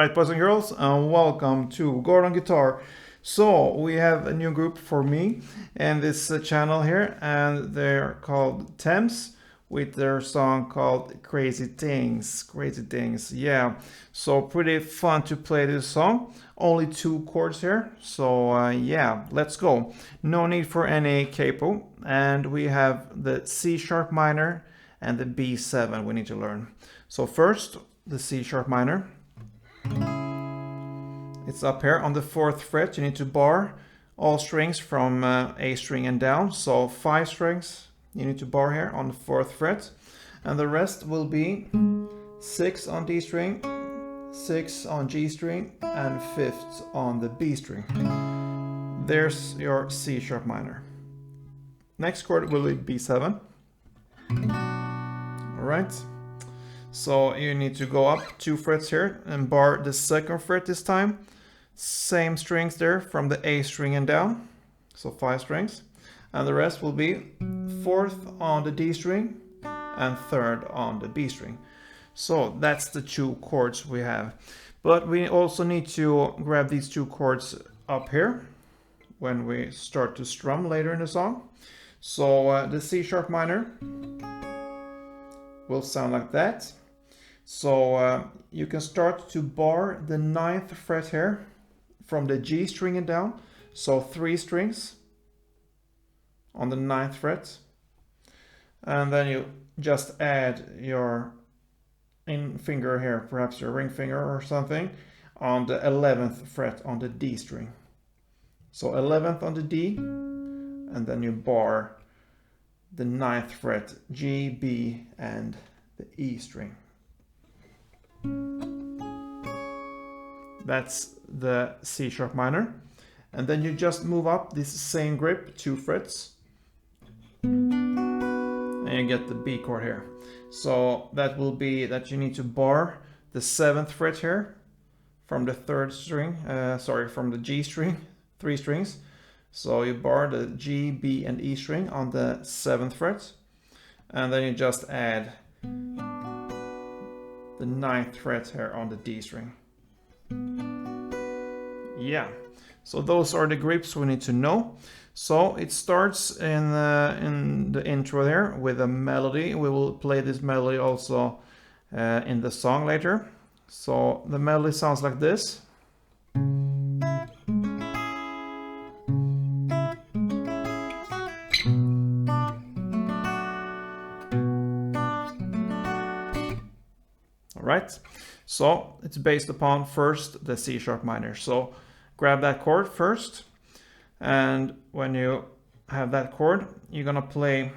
Alright, boys and girls, and welcome to Gordon Guitar. So, we have a new group for me and this channel here, and they're called Tems with their song called Crazy Things. Crazy Things, yeah. So, pretty fun to play this song. Only 2 chords here, so yeah, let's go. No need for any capo, and we have the C sharp minor and the B7 we need to learn. So first, the C sharp minor. It's up here on the 4th fret. You need to bar all strings from A string and down. So 5 strings you need to bar here on the 4th fret. And the rest will be 6 on D string, 6 on G string, and 5th on the B string. There's your C sharp minor. Next chord will be B7. Alright. So you need to go up 2 frets here and bar the 2nd fret this time. Same strings there from the A string and down. So 5 strings. And the rest will be 4th on the D string and 3rd on the B string. So that's the 2 chords we have. But we also need to grab these 2 chords up here when we start to strum later in the song. So the C sharp minor will sound like that. So you can start to bar the 9th fret here from the G string and down. So 3 strings on the 9th fret. And then you just add your finger here, perhaps your ring finger or something, on the 11th fret on the D string. So 11th on the D, and then you bar the 9th fret, G, B, and the E string. That's the C sharp minor. And then you just move up this same grip 2 frets. And you get the B chord here. So that will be that you need to bar the 7th fret here from the 3rd string, from the G string, 3 strings. So you bar the G, B, and E string on the 7th fret. And then you just add the 9th fret here on the D string. Yeah, so those are the grips we need to know. So it starts in the intro there with a melody. We will play this melody also in the song later. So the melody sounds like this. Alright, so it's based upon first the C sharp minor. So grab that chord first, and when you have that chord, you're gonna play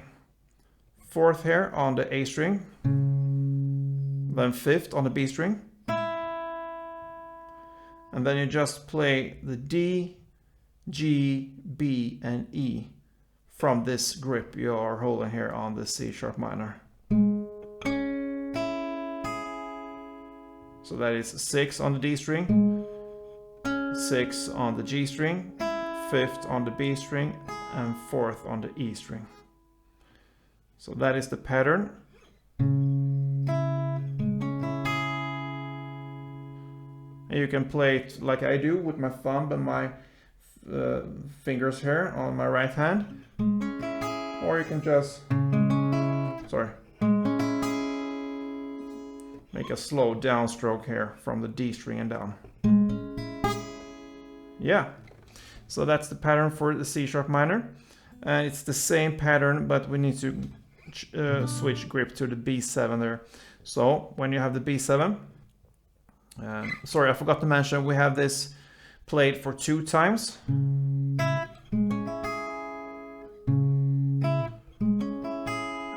4th here on the A string, then 5th on the B string, and then you just play the D, G, B, and E from this grip you are holding here on the C sharp minor. So that is 6 on the D string, 6 on the G string, 5th on the B string, and 4th on the E string. So that is the pattern. And you can play it like I do with my thumb and my fingers here on my right hand. Or you can just, make a slow downstroke here from the D string and down. Yeah, so that's the pattern for the C sharp minor. And it's the same pattern, but we need to switch grip to the B7 there. So when you have the B7, sorry, I forgot to mention, we have this played for 2 times. And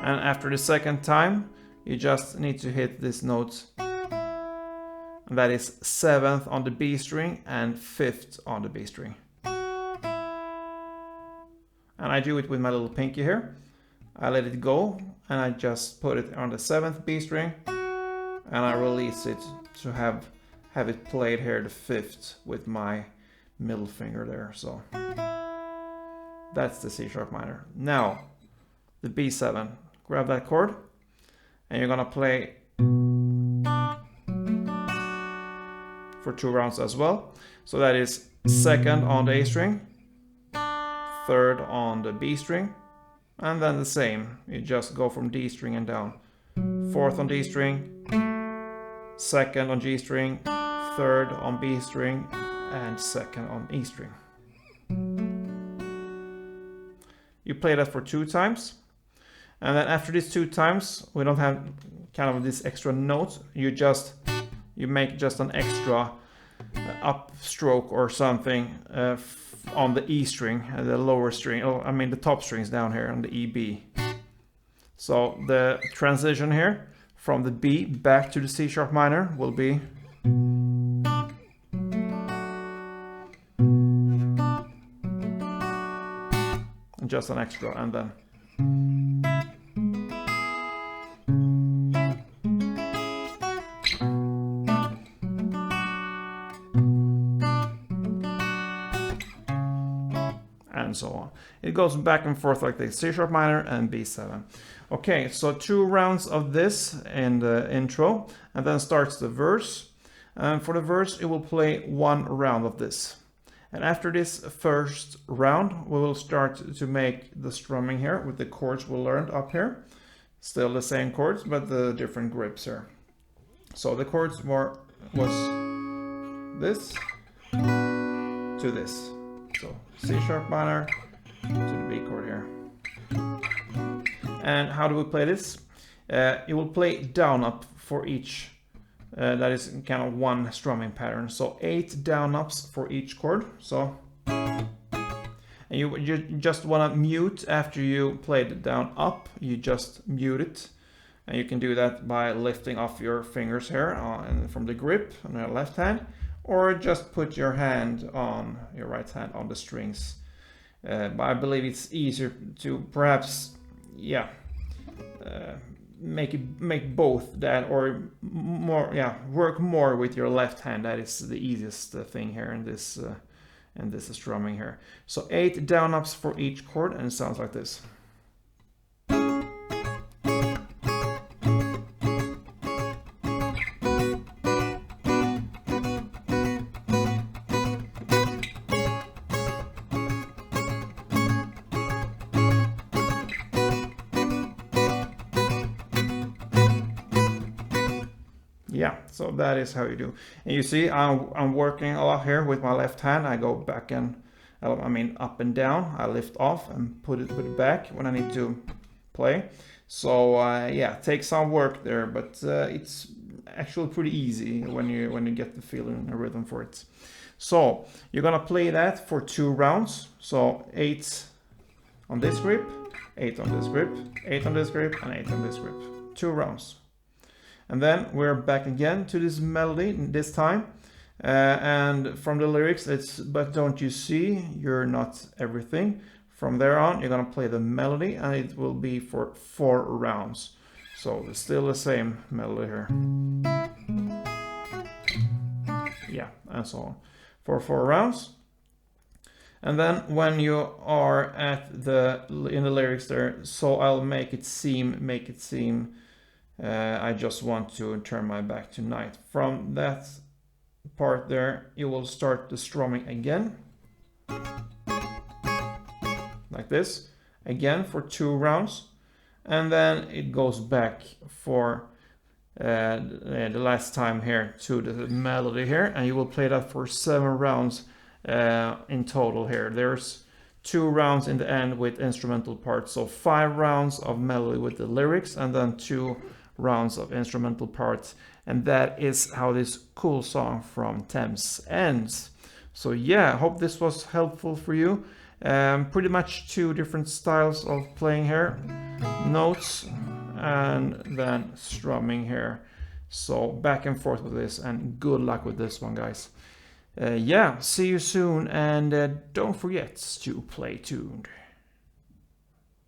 after the 2nd time, you just need to hit this note, and that is 7th on the B string and 5th on the B string. And I do it with my little pinky here. I let it go and I just put it on the 7th B string, and I release it to have it played here the 5th with my middle finger there. So that's the C sharp minor. Now the B7, grab that chord, and you're gonna play for 2 rounds as well. So that is 2nd on the A string, 3rd on the B string, and then the same. You just go from D string and down. 4th on D string, 2nd on G string, 3rd on B string, and 2nd on E string. You play that for 2 times. And then after these 2 times, we don't have kind of this extra note. You make just an extra upstroke or something on the E string, the lower string, I mean the top strings down here on the E, B. So the transition here from the B back to the C sharp minor will be just an extra, and then and so on. It goes back and forth like this, C sharp minor and B7. Okay, so 2 rounds of this in the intro, and then starts the verse. And for the verse, it will play 1 round of this. And after this first round, we will start to make the strumming here with the chords we learned up here. Still the same chords, but the different grips here. So the chords was this to this. So C sharp minor to the B chord here. And how do we play this? You will play down up for each. That is kind of one strumming pattern. So 8 down ups for each chord. So and you just want to mute after you played it down up. You just mute it, and you can do that by lifting off your fingers here from the grip on your left hand, or just put your hand on your right hand on the strings. But I believe it's easier to perhaps, make both that, or more, work more with your left hand. That is the easiest thing here in this strumming here. So 8 down ups for each chord, and it sounds like this. Yeah, so that is how you do. And you see, I'm working a lot here with my left hand. I go back and, up and down. I lift off and put it back when I need to play. So take some work there, but it's actually pretty easy when you get the feeling and the rhythm for it. So you're gonna play that for 2 rounds. So 8 on this grip, 8 on this grip, 8 on this grip, and 8 on this grip. 2 rounds. And then we're back again to this melody this time. And from the lyrics, it's "But don't you see, you're not everything." From there on, you're gonna play the melody, and it will be for 4 rounds. So it's still the same melody here. Yeah, and so on. For 4 rounds. And then when you are in the lyrics there, so I'll make it seem, I just want to turn my back tonight. From that part there, you will start the strumming again. Like this. Again for 2 rounds. And then it goes back for the last time here to the melody here. And you will play that for 7 rounds in total here. There's 2 rounds in the end with instrumental parts. So 5 rounds of melody with the lyrics, and then 2 rounds of instrumental parts, and that is how this cool song from Tems ends. So yeah, I hope this was helpful for you. Pretty much 2 different styles of playing here, notes and then strumming here. So back and forth with this, and good luck with this one, guys. See you soon, and don't forget to play tuned.